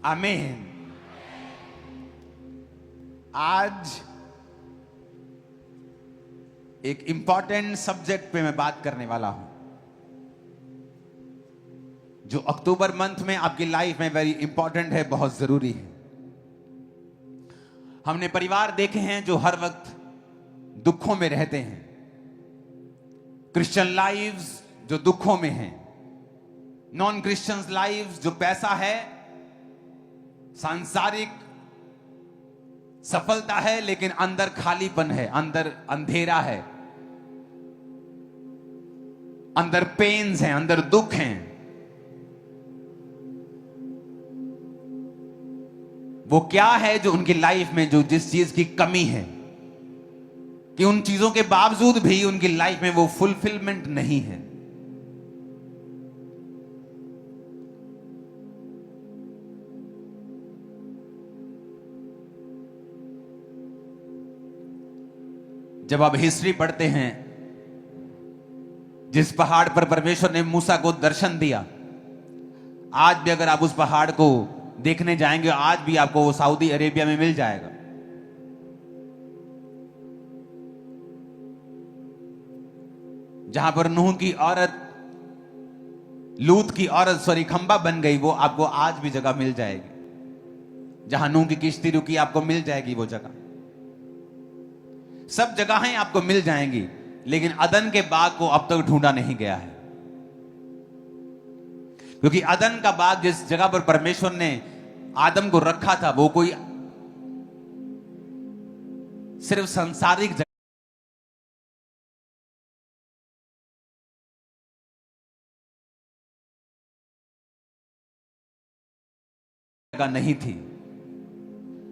आमीन। आज एक इंपॉर्टेंट सब्जेक्ट पे मैं बात करने वाला हूं, जो अक्टूबर मंथ में आपकी लाइफ में वेरी इंपॉर्टेंट है, बहुत जरूरी है। हमने परिवार देखे हैं जो हर वक्त दुखों में रहते हैं, क्रिश्चियन लाइव्स जो दुखों में हैं, नॉन क्रिश्चियंस लाइव्स जो पैसा है, सांसारिक सफलता है, लेकिन अंदर खालीपन है, अंदर अंधेरा है, अंदर पेन्स हैं, अंदर दुख हैं। वो क्या है जो उनकी लाइफ में, जो जिस चीज की कमी है, कि उन चीजों के बावजूद भी उनकी लाइफ में वो फुलफिलमेंट नहीं है। जब आप हिस्ट्री पढ़ते हैं, जिस पहाड़ पर परमेश्वर ने मूसा को दर्शन दिया, आज भी अगर आप उस पहाड़ को देखने जाएंगे, आज भी आपको वो सऊदी अरेबिया में मिल जाएगा। जहां पर नूह की औरत, लूत की औरत खंबा बन गई, वो आपको आज भी जगह मिल जाएगी। जहां नूह की किश्ती रुकी, आपको मिल जाएगी वो जगह। सब जगहें आपको मिल जाएंगी, लेकिन अदन के बाग को अब तक ढूंढा नहीं गया है। क्योंकि अदन का बाग, जिस जगह पर परमेश्वर ने आदम को रखा था, वो कोई सिर्फ सांसारिक जगह नहीं थी,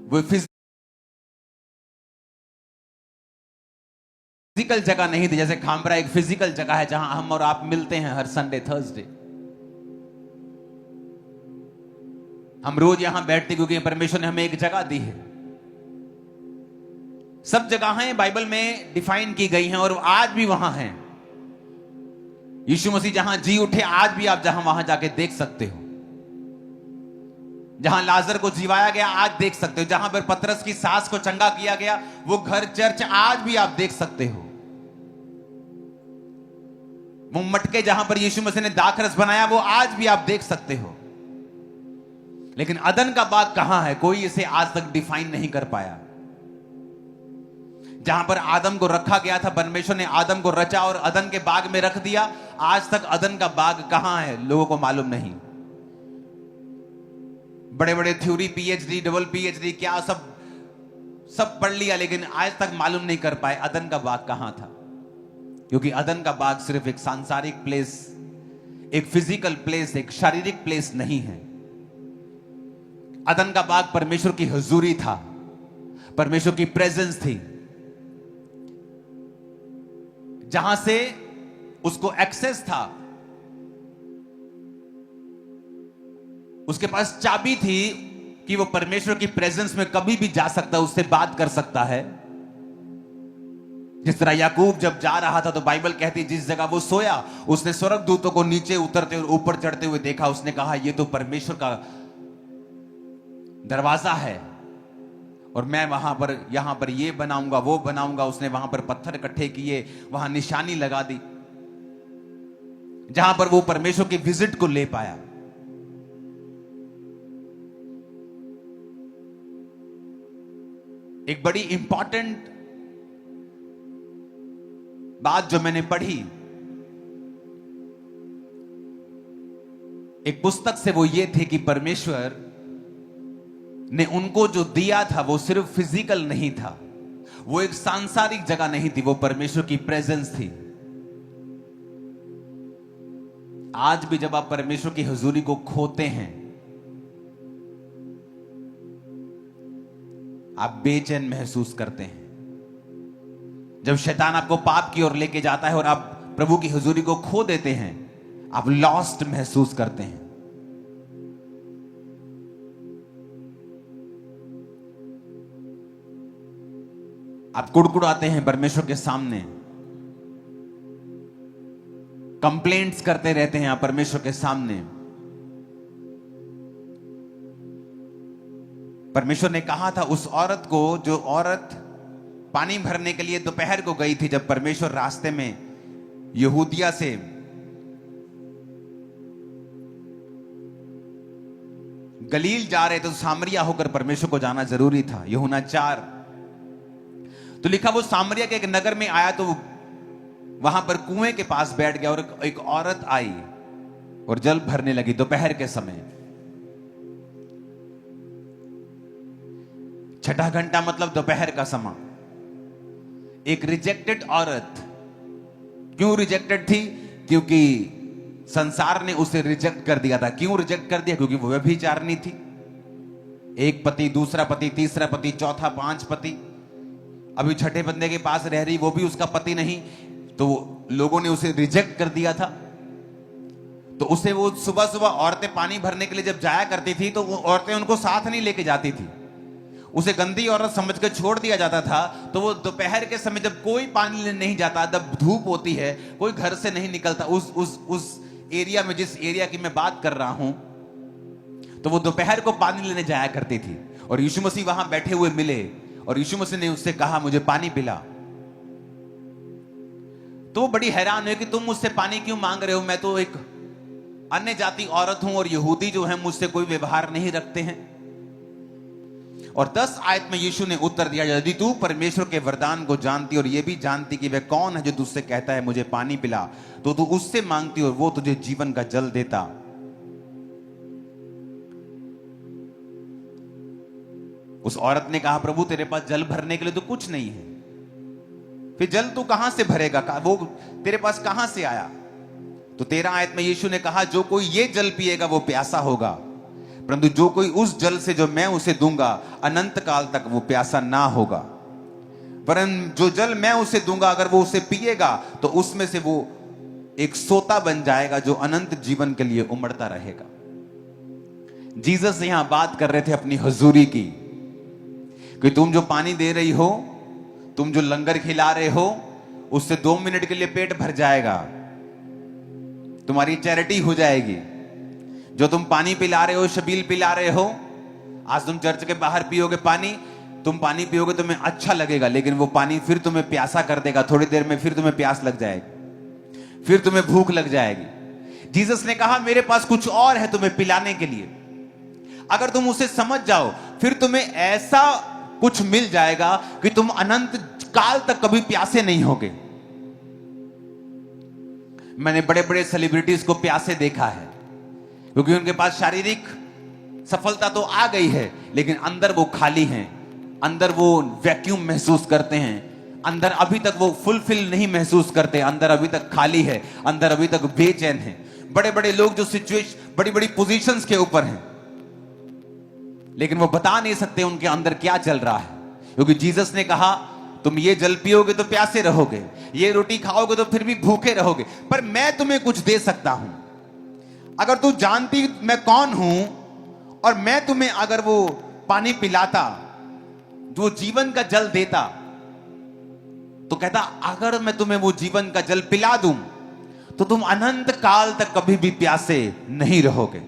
वो फिजिकल जगह नहीं थी। जैसे खामरा एक फिजिकल जगह है जहां हम और आप मिलते हैं हर संडे थर्सडे। हम रोज यहां बैठते क्योंकि परमेश्वर ने हमें एक जगह दी है। सब जगहें बाइबल में डिफाइन की गई हैं और आज भी वहां हैं। यीशु मसीह जहां जी उठे, आज भी आप जहां वहां जाके देख सकते हो। जहां लाजर को जीवाया गया, आज देख सकते हो। जहां पर पतरस की सास को चंगा किया गया, वो घर चर्च आज भी आप देख सकते हो। वो मटके जहां पर यीशु मसीह ने दाखरस बनाया, वो आज भी आप देख सकते हो। लेकिन अदन का बाग कहां है? कोई इसे आज तक डिफाइन नहीं कर पाया। जहां पर आदम को रखा गया था, परमेश्वर ने आदम को रचा और अदन के बाग में रख दिया। आज तक अदन का बाग कहां है, लोगों को मालूम नहीं। बड़े बड़े थ्योरी, पीएचडी, डबल पीएचडी, क्या सब पढ़ लिया, लेकिन आज तक मालूम नहीं कर पाए अदन का बाग कहां था। क्योंकि अदन का बाग सिर्फ एक सांसारिक प्लेस, एक फिजिकल प्लेस, एक शारीरिक प्लेस नहीं है। अदन का बाग परमेश्वर की हुजूरी था, परमेश्वर की प्रेजेंस थी, जहां से उसको एक्सेस था। उसके पास चाबी थी कि वो परमेश्वर की प्रेजेंस में कभी भी जा सकता है, उससे बात कर सकता है। जिस तरह याकूब जब जा रहा था, तो बाइबल कहती जिस जगह वो सोया, उसने स्वर्गदूतों को नीचे उतरते और ऊपर चढ़ते हुए देखा। उसने कहा ये तो परमेश्वर का दरवाजा है और मैं वहां पर, यहां पर ये बनाऊंगा, वो बनाऊंगा। उसने वहां पर पत्थर इकट्ठे किए, वहां निशानी लगा दी, जहां पर वो परमेश्वर की विजिट को ले पाया। एक बड़ी इंपॉर्टेंट बात जो मैंने पढ़ी एक पुस्तक से, वो ये थे कि परमेश्वर ने उनको जो दिया था, वो सिर्फ फिजिकल नहीं था, वो एक सांसारिक जगह नहीं थी, वो परमेश्वर की प्रेजेंस थी। आज भी जब आप परमेश्वर की हुजूरी को खोते हैं, आप बेचैन महसूस करते हैं। जब शैतान आपको पाप की ओर लेके जाता है और आप प्रभु की हुजूरी को खो देते हैं, आप लॉस्ट महसूस करते हैं। आप कुड़कुड़ाते हैं परमेश्वर के सामने, कंप्लेंट्स करते रहते हैं आप परमेश्वर के सामने। परमेश्वर ने कहा था उस औरत को, जो औरत पानी भरने के लिए दोपहर को गई थी, जब परमेश्वर रास्ते में यहूदिया से गलील जा रहे थे, तो सामरिया होकर परमेश्वर को जाना जरूरी था। यूहन्ना 4 तो लिखा, वो सामरिया के एक नगर में आया तो वहां पर कुएं के पास बैठ गया और एक औरत आई और जल भरने लगी दोपहर के समय। छठा घंटा मतलब दोपहर का समय। एक रिजेक्टेड औरत, क्यों रिजेक्टेड थी? क्योंकि संसार ने उसे रिजेक्ट कर दिया था। क्यों रिजेक्ट कर दिया? क्योंकि वो व्यभिचारिणी थी। एक पति, दूसरा पति, तीसरा पति, चौथा, 5 पति। अभी छठे बंदे के पास रह रही, वो भी उसका पति नहीं, तो लोगों ने उसे रिजेक्ट कर दिया था। तो उसे वो सुबह सुबह औरतें पानी भरने के लिए जब जाया करती थी, तो वो औरतें उनको साथ नहीं लेके जाती थी। उसे गंदी औरत समझ कर छोड़ दिया जाता था। तो वो दोपहर के समय जब कोई पानी लेने नहीं जाता, जब धूप होती है, कोई घर से नहीं निकलता, उस एरिया में, जिस एरिया की मैं बात कर रहा हूं, तो वो दोपहर को पानी लेने जाया करती थी। और यीशु मसीह वहां बैठे हुए मिले और यीशु मसीह ने उससे कहा, मुझे पानी पिला। तो वो बड़ी हैरान हुई कि तुम मुझसे पानी क्यों मांग रहे हो? मैं तो एक अन्य जाति औरत हूं और यहूदी जो है मुझसे कोई व्यवहार नहीं रखते हैं। और 10 आयत में यीशु ने उत्तर दिया, यदि तू परमेश्वर के वरदान को जानती और यह भी जानती कि वह कौन है जो तुझसे कहता है मुझे पानी पिला, तो तू उससे मांगती और वो तुझे जीवन का जल देता। उस औरत ने कहा, प्रभु तेरे पास जल भरने के लिए तो कुछ नहीं है, फिर जल तू कहां से भरेगा? वो तेरे पास कहां से आया? तो 13 आयत में यीशु ने कहा, जो कोई ये जल पिएगा वो प्यासा होगा, परंतु जो कोई उस जल से जो मैं उसे दूंगा अनंत काल तक वो प्यासा ना होगा। परंतु जो जल मैं उसे दूंगा, अगर वो उसे पिएगा तो उसमें से वो एक सोता बन जाएगा जो अनंत जीवन के लिए उमड़ता रहेगा। जीसस यहां बात कर रहे थे अपनी हुजूरी की, कि तुम जो पानी दे रही हो, तुम जो लंगर खिला रहे हो, उससे 2 मिनट के लिए पेट भर जाएगा, तुम्हारी चैरिटी हो जाएगी। जो तुम पानी पिला रहे हो, शबील पिला रहे हो, आज तुम चर्च के बाहर पियोगे पानी, तुम पानी पियोगे तुम्हें अच्छा लगेगा, लेकिन वो पानी फिर तुम्हें प्यासा कर देगा। थोड़ी देर में फिर तुम्हें प्यास लग जाएगी, फिर तुम्हें भूख लग जाएगी। जीसस ने कहा, मेरे पास कुछ और है तुम्हें पिलाने के लिए। अगर तुम उसे समझ जाओ, फिर तुम्हें ऐसा कुछ मिल जाएगा कि तुम अनंत काल तक कभी प्यासे नहीं होगे। मैंने बड़े बड़े सेलिब्रिटीज को प्यासे देखा है, क्योंकि उनके पास शारीरिक सफलता तो आ गई है, लेकिन अंदर वो खाली हैं, अंदर वो वैक्यूम महसूस करते हैं, अंदर अभी तक वो फुलफिल नहीं महसूस करते, अंदर अभी तक खाली है, अंदर अभी तक बेचैन है। बड़े बड़े लोग जो सिचुएशन, बड़ी बड़ी पोजीशंस के ऊपर हैं, लेकिन वो बता नहीं सकते उनके अंदर क्या चल रहा है, क्योंकि जीसस ने कहा, तुम ये जल पियोगे तो प्यासे रहोगे, ये रोटी खाओगे तो फिर भी भूखे रहोगे, पर मैं तुम्हें कुछ दे सकता हूं। अगर तू जानती मैं कौन हूं और मैं तुम्हें अगर वो पानी पिलाता, जो जीवन का जल देता, तो कहता, अगर मैं तुम्हें वो जीवन का जल पिला दूं तो तुम अनंत काल तक कभी भी प्यासे नहीं रहोगे।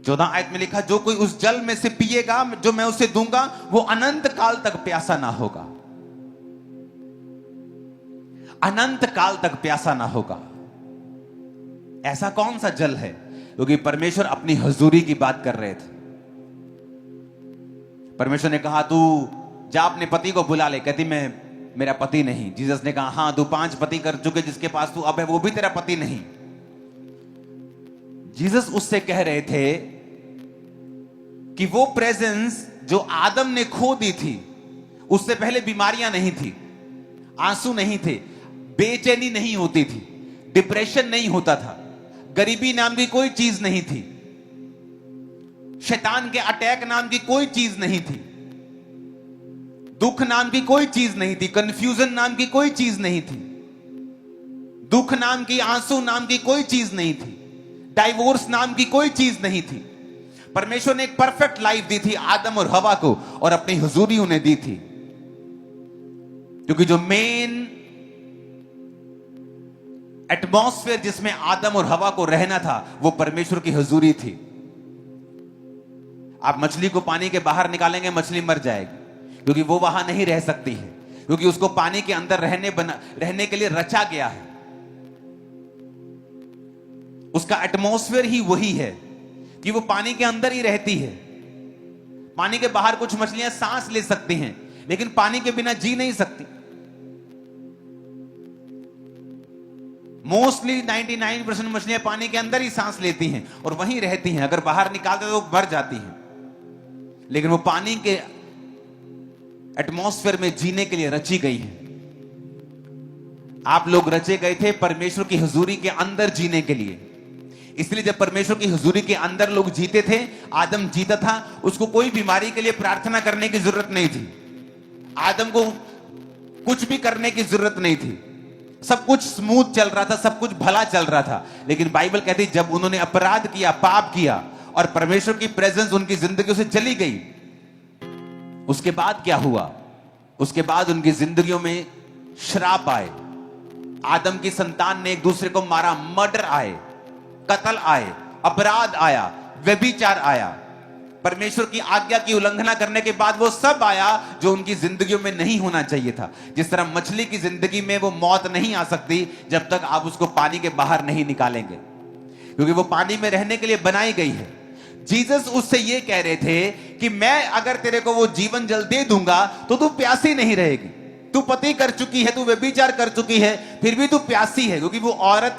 चौदह आयत में लिखा, जो कोई उस जल में से पिएगा जो मैं उसे दूंगा, वो अनंत काल तक प्यासा ना होगा। अनंत काल तक प्यासा ना होगा। ऐसा कौन सा जल है? क्योंकि परमेश्वर अपनी हुजूरी की बात कर रहे थे। परमेश्वर ने कहा, तू जा अपने पति को बुला ले। कहती, मैं मेरा पति नहीं। जीसस ने कहा, हां, तू 5 पति कर चुके, जिसके पास तू अब है वो भी तेरा पति नहीं। जीसस उससे कह रहे थे कि वो प्रेजेंस जो आदम ने खो दी थी, उससे पहले बीमारियां नहीं थी, आंसू नहीं थे, बेचैनी नहीं होती थी, डिप्रेशन नहीं होता था, गरीबी नाम की कोई चीज नहीं थी, शैतान के अटैक नाम की कोई चीज नहीं थी, दुख नाम की कोई चीज नहीं थी, कंफ्यूजन नाम की कोई चीज नहीं थी, दुख नाम की, आंसू नाम की कोई चीज नहीं थी, डाइवोर्स नाम की कोई चीज नहीं थी। परमेश्वर ने एक परफेक्ट लाइफ दी थी आदम और हवा को, और अपनी हुजूरी उन्हें दी थी। क्योंकि जो मेन एटमॉस्फेयर जिसमें आदम और हवा को रहना था वो परमेश्वर की हुजूरी थी। आप मछली को पानी के बाहर निकालेंगे, मछली मर जाएगी, क्योंकि वो वहां नहीं रह सकती है, क्योंकि उसको पानी के अंदर रहने के लिए रचा गया है। उसका एटमॉस्फेयर ही वही है कि वो पानी के अंदर ही रहती है। पानी के बाहर कुछ मछलियां सांस ले सकती हैं, लेकिन पानी के बिना जी नहीं सकती। मोस्टली 99% मछलियां पानी के अंदर ही सांस लेती हैं और वहीं रहती हैं। अगर बाहर निकालते तो मर जाती हैं, लेकिन वो पानी के एटमॉस्फेयर में जीने के लिए रची गई है। आप लोग रचे गए थे परमेश्वर की हुजूरी के अंदर जीने के लिए। इसलिए जब परमेश्वर की हुजूरी के अंदर लोग जीते थे, आदम जीता था, उसको कोई बीमारी के लिए प्रार्थना करने की जरूरत नहीं थी। आदम को कुछ भी करने की जरूरत नहीं थी। सब कुछ स्मूथ चल रहा था, सब कुछ भला चल रहा था। लेकिन बाइबल कहती जब उन्होंने अपराध किया, पाप किया और परमेश्वर की प्रेजेंस उनकी जिंदगियों से चली गई, उसके बाद क्या हुआ? उसके बाद उनकी जिंदगियों में श्राप आए। आदम की संतान ने एक दूसरे को मारा, मर्डर आए, कत्ल आए, अपराध आया, व्यभिचार आया। परमेश्वर की आज्ञा की उल्लंघना करने के बाद वो सब आया जो उनकी जिंदगियों में नहीं होना चाहिए था। जिस तरह मछली की जिंदगी में वो मौत नहीं आ सकती जब तक आप उसको पानी के बाहर नहीं निकालेंगे, क्योंकि वो पानी में रहने के लिए बनाई गई है। जीसस उससे ये कह रहे थे कि मैं अगर तेरे को वो जीवन जल दे दूंगा तो तू प्यासी नहीं रहेगी। तू पति कर चुकी है, तू व्यभिचार कर चुकी है, फिर भी तू प्यासी है, क्योंकि वो औरत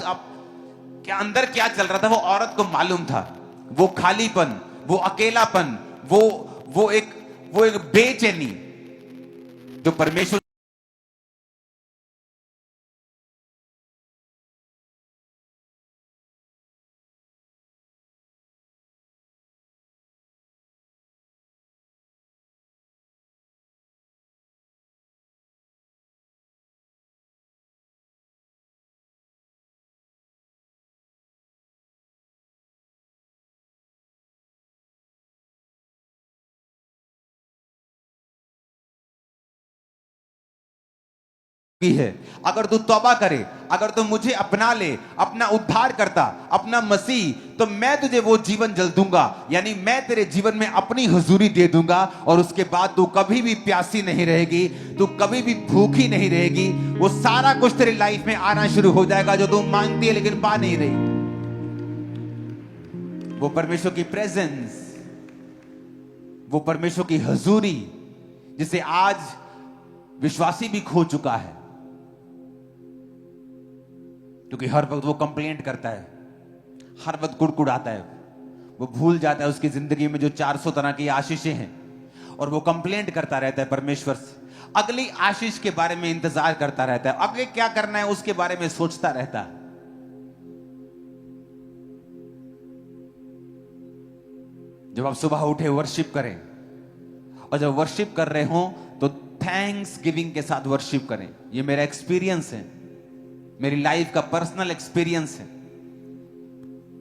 क्या अंदर क्या चल रहा था वो औरत को मालूम था। वो खालीपन, वो अकेलापन, वो एक बेचैनी जो परमेश्वर की है। अगर तू तौबा करे, अगर तू मुझे अपना ले, अपना उद्धार करता, अपना मसीह, तो मैं तुझे वो जीवन जल दूंगा। यानी मैं तेरे जीवन में अपनी हुजूरी दे दूंगा और उसके बाद तू कभी भी प्यासी नहीं रहेगी, तू कभी भी भूखी नहीं रहेगी। वो सारा कुछ तेरी लाइफ में आना शुरू हो जाएगा जो तू मांगती है लेकिन पा नहीं रही। वो परमेश्वर की प्रेजेंस, वो परमेश्वर की हुजूरी जिसे आज विश्वासी भी खो चुका है, क्योंकि हर वक्त वो कंप्लेंट करता है, हर वक्त कुड़कुड़ाता है। वो भूल जाता है उसकी जिंदगी में जो 400 तरह की आशीषें हैं, और वो कंप्लेंट करता रहता है परमेश्वर से। अगली आशीष के बारे में इंतजार करता रहता है, आगे क्या करना है उसके बारे में सोचता रहता है। जब आप सुबह उठे वर्शिप करें, और जब वर्शिप कर रहे हो तो थैंक्स गिविंग के साथ वर्शिप करें। ये मेरा एक्सपीरियंस है, मेरी लाइफ का पर्सनल एक्सपीरियंस है।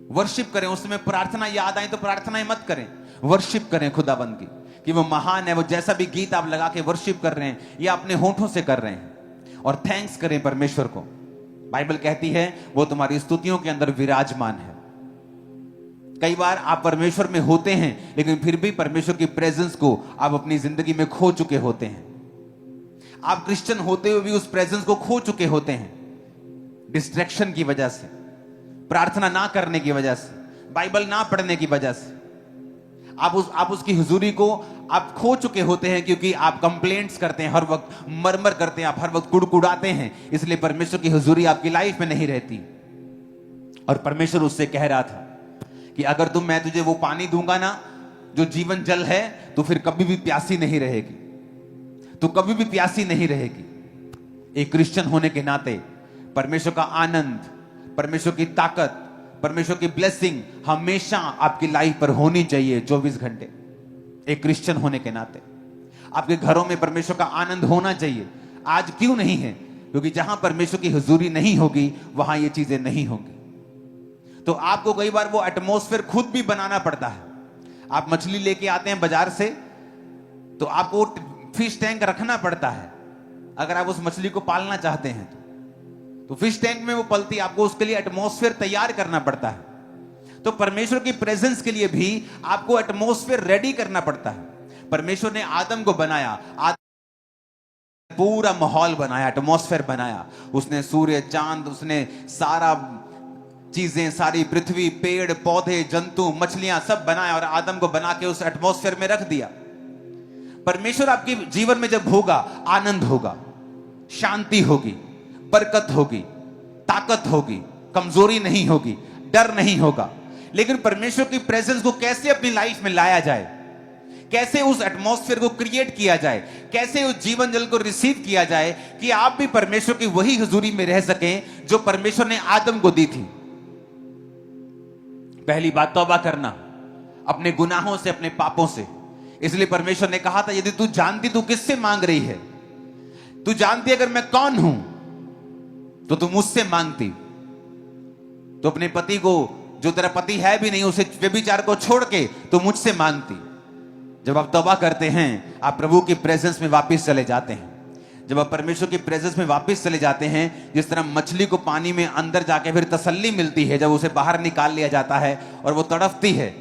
वर्शिप करें, उसमें प्रार्थना याद आए तो प्रार्थनाएं मत करें, वर्शिप करें खुदाबंद की कि वो महान है। वो जैसा भी गीत आप लगा के वर्शिप कर रहे हैं या अपने होठों से कर रहे हैं, और थैंक्स करें परमेश्वर को। बाइबल कहती है वो तुम्हारी स्तुतियों के अंदर विराजमान है। कई बार आप परमेश्वर में होते हैं लेकिन फिर भी परमेश्वर की प्रेजेंस को आप अपनी जिंदगी में खो चुके होते हैं। आप क्रिश्चियन होते हुए भी उस प्रेजेंस को खो चुके होते हैं, डिस्ट्रैक्शन की वजह से, प्रार्थना ना करने की वजह से, बाइबल ना पढ़ने की वजह से। आप उसकी हुजूरी को आप खो चुके होते हैं, क्योंकि आप कंप्लेंट्स करते हैं, हर वक्त मरमर करते हैं, आप हर वक्त कुड़कुड़ाते हैं। इसलिए परमेश्वर की हुजूरी आपकी लाइफ में नहीं रहती। और परमेश्वर उससे कह रहा था कि अगर मैं तुझे वो पानी दूंगा ना जो जीवन जल है, तो फिर कभी भी प्यासी नहीं रहेगी, तो कभी भी प्यासी नहीं रहेगी। एक क्रिश्चियन होने के नाते परमेश्वर का आनंद, परमेश्वर की ताकत, परमेश्वर की ब्लेसिंग हमेशा आपकी लाइफ पर होनी चाहिए 24 घंटे। एक क्रिश्चियन होने के नाते आपके घरों में परमेश्वर का आनंद होना चाहिए। आज क्यों नहीं है? क्योंकि जहां परमेश्वर की हुजूरी नहीं होगी वहां ये चीजें नहीं होंगी। तो आपको कई बार वो एटमॉस्फेयर खुद भी बनाना पड़ता है। आप मछली लेके आते हैं बाजार से, तो आपको फिश टैंक रखना पड़ता है अगर आप उस मछली को पालना चाहते हैं तो फिश टैंक में वो पलती, आपको उसके लिए एटमॉस्फेयर तैयार करना पड़ता है। तो परमेश्वर की प्रेजेंस के लिए भी आपको एटमॉस्फेयर रेडी करना पड़ता है। परमेश्वर ने आदम को बनाया, पूरा माहौल बनाया, एटमॉस्फेयर बनाया। उसने सूर्य, चांद, उसने सारा चीजें, सारी पृथ्वी, पेड़ पौधे, जंतु, मछलियां सब बनाया और आदम को बना के उस एटमॉस्फेयर में रख दिया। परमेश्वर आपके जीवन में जब होगा, आनंद होगा, शांति होगी, बरकत होगी, ताकत होगी, कमजोरी नहीं होगी, डर नहीं होगा। लेकिन परमेश्वर की प्रेजेंस को कैसे अपनी लाइफ में लाया जाए, कैसे उस एटमॉस्फेयर को क्रिएट किया जाए, कैसे उस जीवन जल को रिसीव किया जाए कि आप भी परमेश्वर की वही हुजूरी में रह सकें जो परमेश्वर ने आदम को दी थी। पहली बात, तौबा करना अपने गुनाहों से, अपने पापों से। इसलिए परमेश्वर ने कहा था, यदि तू जानती तू किससे मांग रही है, तू जानती अगर मैं कौन हूं तो तू मुझसे मांगती। तो अपने पति को, जो तेरा पति है भी नहीं, उसे व्यभिचार को छोड़ के तो मुझसे मांगती। जब आप तौबा करते हैं, आप प्रभु की प्रेजेंस में वापस चले जाते हैं। जब आप परमेश्वर की प्रेजेंस में वापस चले जाते हैं, जिस तरह मछली को पानी में अंदर जाके फिर तसल्ली मिलती है जब उसे बाहर निकाल लिया जाता है और वो तड़पती है,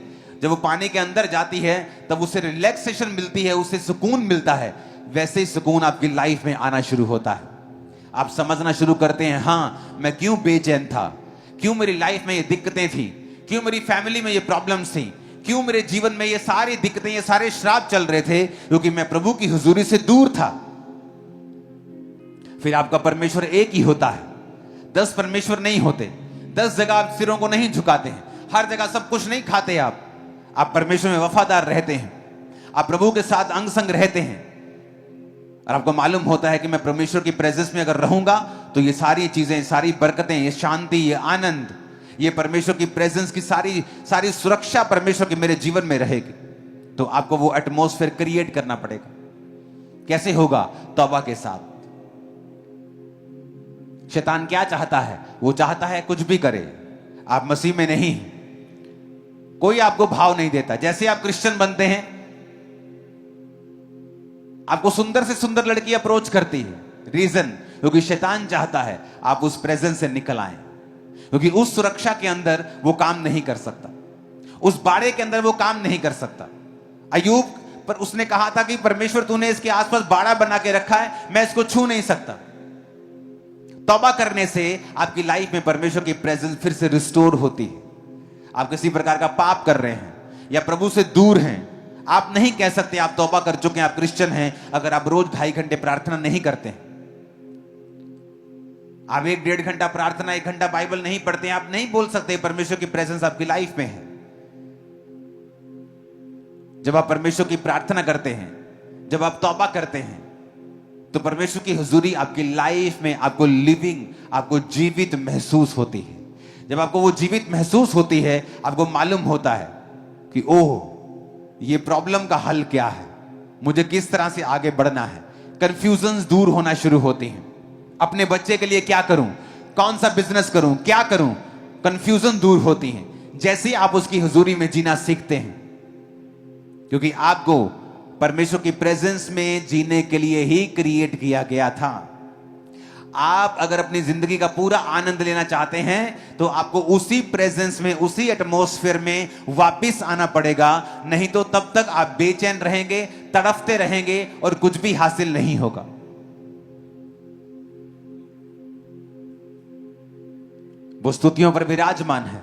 जब वो पानी के अंदर जाती है तब उसे रिलैक्सेशन मिलती है, उसे सुकून मिलता है, वैसे ही सुकून आपकी लाइफ में आना शुरू होता है। आप समझना शुरू करते हैं, हाँ मैं क्यों बेचैन था, क्यों मेरी लाइफ में ये दिक्कतें थी, क्यों मेरी फैमिली में ये प्रॉब्लम्स थी, क्यों मेरे जीवन में ये सारी दिक्कतें, ये सारे श्राप चल रहे थे, क्योंकि मैं प्रभु की हुजूरी से दूर था। फिर आपका परमेश्वर एक ही होता है, 10 परमेश्वर नहीं होते। 10 जगह आप सिरों को नहीं झुकाते हैं, हर जगह सब कुछ नहीं खाते आप परमेश्वर में वफादार रहते हैं, आप प्रभु के साथ अंग संग रहते हैं और आपको मालूम होता है कि मैं परमेश्वर की प्रेजेंस में अगर रहूंगा तो ये सारी चीजें, सारी बरकतें, ये शांति, ये आनंद, ये परमेश्वर की प्रेजेंस की सारी सुरक्षा परमेश्वर के मेरे जीवन में रहेगी। तो आपको वो एटमॉस्फेयर क्रिएट करना पड़ेगा। कैसे होगा? तौबा के साथ। शैतान क्या चाहता है? वो चाहता है कुछ भी करे, आप मसीह में नहीं, कोई आपको भाव नहीं देता। जैसे आप क्रिश्चियन बनते हैं, आपको सुंदर से सुंदर लड़की अप्रोच करती है। रीजन, क्योंकि शैतान चाहता है आप उस प्रेजेंस से निकल आए, क्योंकि उस सुरक्षा के अंदर वो काम नहीं कर सकता, उस बाड़े के अंदर वो काम नहीं कर सकता। अय्यूब पर उसने कहा था कि परमेश्वर तूने इसके आसपास बाड़ा बना के रखा है, मैं इसको छू नहीं सकता। तौबा करने से आपकी लाइफ में परमेश्वर की प्रेजेंस फिर से रिस्टोर होती है। आप किसी प्रकार का पाप कर रहे हैं या प्रभु से दूर हैं, आप नहीं कह सकते आप तौबा कर चुके हैं, आप क्रिश्चियन हैं, अगर आप रोज 2.5 घंटे प्रार्थना नहीं करते हैं, आप 1-1.5 घंटा प्रार्थना, 1 घंटा बाइबल नहीं पढ़ते हैं, आप नहीं बोल सकते परमेश्वर की प्रेजेंस आपकी लाइफ में है। जब आप परमेश्वर की प्रार्थना करते हैं, जब आप तौबा करते हैं, तो परमेश्वर की हुजूरी आपकी लाइफ में आपको लिविंग, आपको जीवित महसूस होती है। जब आपको वो जीवित महसूस होती है, आपको मालूम होता है कि ओह, ये प्रॉब्लम का हल क्या है, मुझे किस तरह से आगे बढ़ना है। कंफ्यूजन्स दूर होना शुरू होती हैं। अपने बच्चे के लिए क्या करूं, कौन सा बिजनेस करूं, क्या करूं, कंफ्यूजन दूर होती हैं जैसे आप उसकी हुजूरी में जीना सीखते हैं, क्योंकि आपको परमेश्वर की प्रेजेंस में जीने के लिए ही क्रिएट किया गया था। आप अगर अपनी जिंदगी का पूरा आनंद लेना चाहते हैं तो आपको उसी प्रेजेंस में, उसी एटमॉस्फेयर में वापस आना पड़ेगा, नहीं तो तब तक आप बेचैन रहेंगे, तड़फते रहेंगे और कुछ भी हासिल नहीं होगा। वो स्तुतियों पर विराजमान है।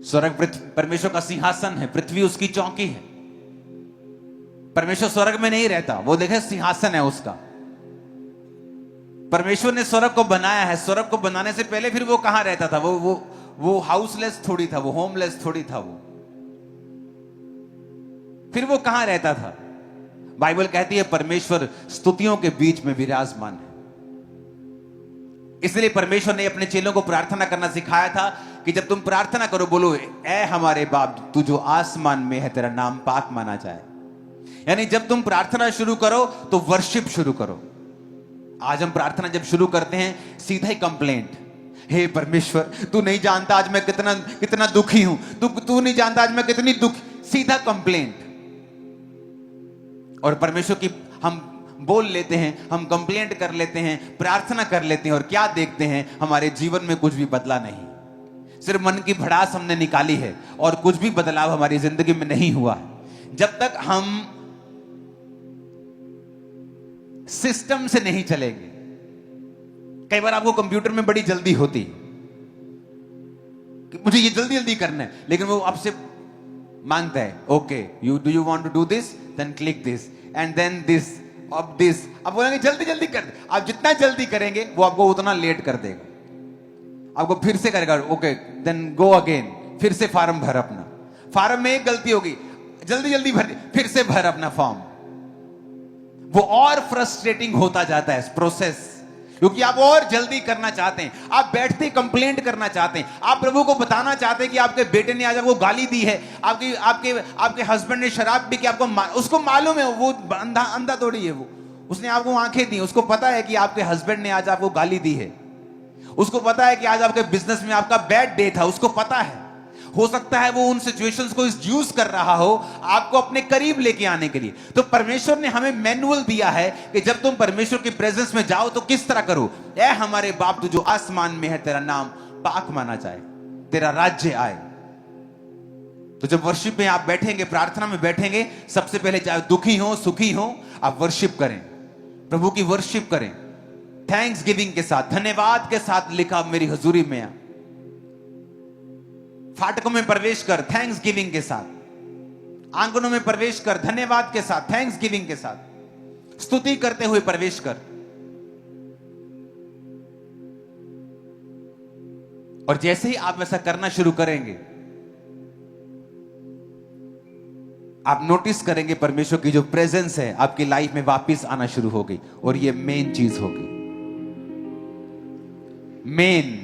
स्वर्ग परमेश्वर का सिंहासन है, पृथ्वी उसकी चौकी है। परमेश्वर स्वर्ग में नहीं रहता, वो देखे सिंहासन है उसका। परमेश्वर ने स्वर्ग को बनाया है। स्वर्ग को बनाने से पहले फिर वो कहां रहता था? वो हाउसलेस थोड़ी था, वो होमलेस थोड़ी था। वो फिर वो कहां रहता था? बाइबल कहती है परमेश्वर स्तुतियों के बीच में विराजमान है। इसलिए परमेश्वर ने अपने चेलों को प्रार्थना करना सिखाया था कि जब तुम प्रार्थना करो, बोलो, ऐ हमारे बाप तू जो आसमान में है, तेरा नाम पाक माना जाए। यानी जब तुम प्रार्थना शुरू करो तो वर्शिप शुरू करो। आज हम प्रार्थना जब शुरू करते हैं, सीधा ही कंप्लेंट, हे परमेश्वर तू नहीं जानता आज मैं कितना दुखी हूं, तू नहीं जानता आज मैं कितनी दुखी, सीधा कंप्लेंट। और परमेश्वर की हम बोल लेते हैं, हम कंप्लेंट कर लेते हैं, प्रार्थना कर लेते हैं, और क्या देखते हैं? हमारे जीवन में कुछ भी बदला नहीं। सिर्फ मन की भड़ास हमने निकाली है और कुछ भी बदलाव हमारी जिंदगी में नहीं हुआ है। जब तक हम सिस्टम से नहीं चलेंगे। कई बार आपको कंप्यूटर में बड़ी जल्दी होती कि मुझे ये जल्दी जल्दी करना है, लेकिन वो आपसे मांगता है, okay do you want to do this, then click this and then this, अब दिस। अब बोलेंगे जल्दी जल्दी कर दे। आप जितना जल्दी करेंगे वो आपको उतना लेट कर देगा। आपको फिर से करेगा, ओके देन गो अगेन, फिर से फॉर्म भर अपना। फॉर्म में एक गलती होगी, जल्दी जल्दी भर, फिर से भर अपना फॉर्म। वो और फ्रस्ट्रेटिंग होता जाता है प्रोसेस, क्योंकि आप और जल्दी करना चाहते हैं। आप बैठते कंप्लेंट करना चाहते हैं, आप प्रभु को बताना चाहते हैं कि आपके बेटे ने आज आपको गाली दी है, आपके आपके आपके हस्बैंड ने शराब पी के आपको उसको मालूम है, वो अंधा थोड़ी है, वो उसने आपको आंखें दी, उसको पता है कि आपके हस्बैंड ने आज आपको गाली दी है, उसको पता है कि आज आपके बिजनेस में आपका बैड डे था, उसको पता है। हो सकता है वो उन सिचुएशंस को यूज कर रहा हो आपको अपने करीब लेके आने के लिए। तो परमेश्वर ने हमें मैनुअल दिया है कि जब तुम परमेश्वर की प्रेजेंस में जाओ तो किस तरह करो। ऐ हमारे बाप तू जो आसमान में है, तेरा नाम पाक माना जाए, तेरा राज्य आए। तो जब वर्शिप में आप बैठेंगे, प्रार्थना में बैठेंगे, सबसे पहले चाहे दुखी हो सुखी हो, आप वर्शिप करें, प्रभु की वर्शिप करें, थैंक्स गिविंग के साथ, धन्यवाद के साथ लिखा मेरी हजूरी में आ। फाटकों में प्रवेश कर थैंक्स गिविंग के साथ, आंगनों में प्रवेश कर धन्यवाद के साथ, थैंक्स गिविंग के साथ, स्तुति करते हुए प्रवेश कर। और जैसे ही आप ऐसा करना शुरू करेंगे, आप नोटिस करेंगे परमेश्वर की जो प्रेजेंस है आपकी लाइफ में वापस आना शुरू होगी। और ये मेन चीज होगी, main,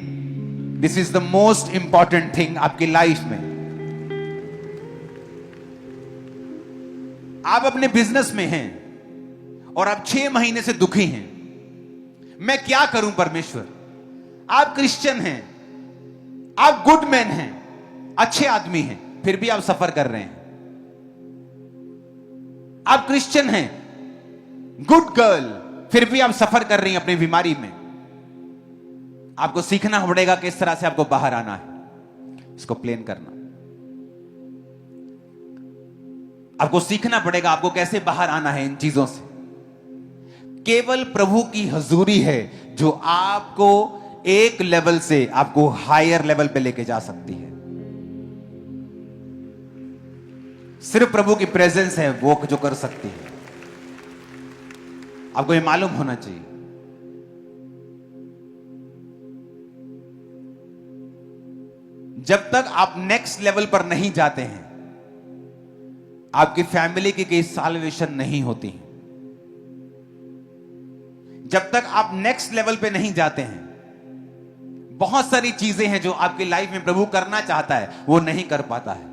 this is the most important thing आपकी लाइफ में। आप अपने बिजनेस में हैं और आप 6 महीने से दुखी हैं, मैं क्या करूं परमेश्वर। आप क्रिश्चियन हैं, आप गुड मैन हैं, अच्छे आदमी हैं, फिर भी आप सफर कर रहे हैं। आप क्रिश्चियन हैं, गुड गर्ल, फिर भी आप सफर कर रही हैं अपनी बीमारी में। आपको सीखना पड़ेगा किस तरह से आपको बाहर आना है, इसको प्लेन करना। आपको सीखना पड़ेगा आपको कैसे बाहर आना है इन चीजों से। केवल प्रभु की हजूरी है जो आपको एक लेवल से आपको हायर लेवल पे लेके जा सकती है। सिर्फ प्रभु की प्रेजेंस है वो जो कर सकती है। आपको ये मालूम होना चाहिए। जब तक आप नेक्स्ट लेवल पर नहीं जाते हैं, आपकी फैमिली की कोई साल्वेशन नहीं होती है। जब तक आप नेक्स्ट लेवल पे नहीं जाते हैं, बहुत सारी चीजें हैं जो आपकी लाइफ में प्रभु करना चाहता है, वो नहीं कर पाता है।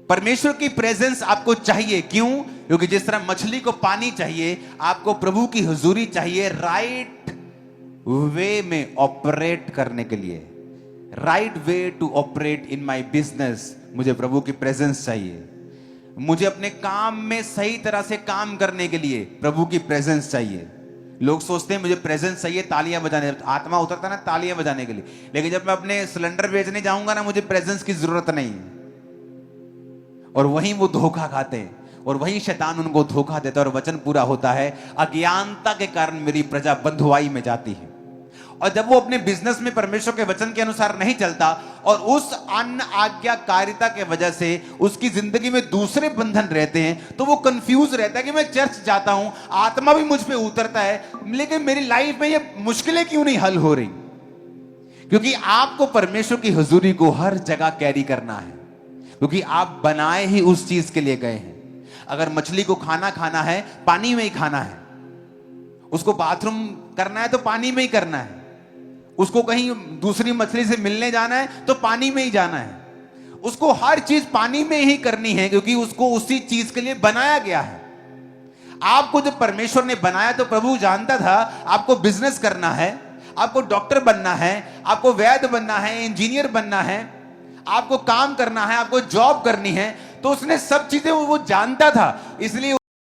परमेश्वर की प्रेजेंस आपको चाहिए, क्यों? क्योंकि जिस तरह मछली को पानी चाहिए, आपको प्रभु की हुजूरी चाहिए राइट वे में ऑपरेट करने के लिए। Right way to operate in my business, मुझे प्रभु की प्रेजेंस चाहिए। मुझे अपने काम में सही तरह से काम करने के लिए प्रभु की प्रेजेंस चाहिए। लोग सोचते हैं मुझे प्रेजेंस चाहिए तालियां बजाने, आत्मा उतरता ना तालियां बजाने के लिए, लेकिन जब मैं अपने सिलेंडर बेचने जाऊंगा ना, मुझे प्रेजेंस की जरूरत नहीं है। और वहीं वो धोखा खाते हैं और वहीं शैतान उनको धोखा देता है और वचन पूरा होता है, अज्ञानता के कारण मेरी प्रजा बंधुआई में जाती है। और जब वो अपने बिजनेस में परमेश्वर के वचन के अनुसार नहीं चलता और उस अन आज्ञाकारिता के वजह से उसकी जिंदगी में दूसरे बंधन रहते हैं, तो वो कंफ्यूज रहता है कि मैं चर्च जाता हूं, आत्मा भी मुझ पे उतरता है, लेकिन मेरी लाइफ में ये मुश्किलें क्यों नहीं हल हो रही? क्योंकि आपको परमेश्वर की हुजूरी को हर जगह कैरी करना है, क्योंकि आप बनाए ही उस चीज के लिए गए हैं। अगर मछली को खाना खाना है, पानी में ही खाना है। उसको बाथरूम करना है तो पानी में ही करना है। उसको कहीं दूसरी मछली से मिलने जाना है तो पानी में ही जाना है। उसको हर चीज पानी में ही करनी है, क्योंकि उसको उसी चीज के लिए बनाया गया है। आपको जब परमेश्वर ने बनाया तो प्रभु जानता था आपको बिजनेस करना है, आपको डॉक्टर बनना है, आपको वैद्य बनना है, इंजीनियर बनना है, आपको काम करना है, आपको जॉब करनी है। तो उसने सब चीजें वो जानता था, इसलिए